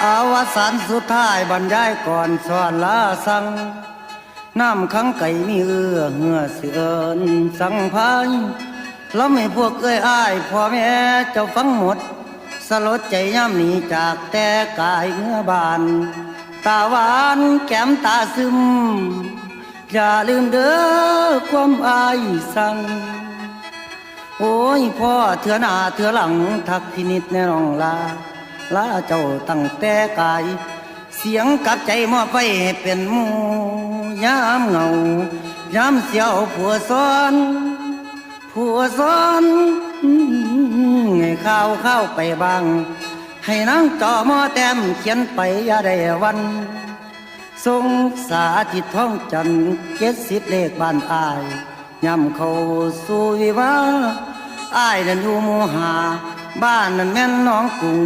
อาวสานสุดท้ายบรรยายก่อนสอนลาสั่งน้ำขังไก่มีเหือเสือนสั่งพายแล้วไม่พวกเอ้ยอ้ายพ่อแม่เจ้าฟังหมดสลดใจย่ำหนีจากแต่กายเงือบานตาหวานแก้มตาซึมอย่าลืมเด้อความอายสั่งโอ้ยพ่อเถื่อหน้าเถื่อหลังทักพินิจแน่น้องลาเจ้าตั้งแต่กายเสียงกับใจมอบไปให้เป็นหมู่ยามเหงายามเสียวผัวซ้อนให้ข้าวไปบ้างให้นางจอมอแต้มเขียนไปอย่าได้วันทรงสาธิตท้องจัน70เลขบ้านอายย่ำเข้าสู่วิวาอ้ายนั้นอยู่หมู่หาบ้านนั้นแม่นน้องกรุง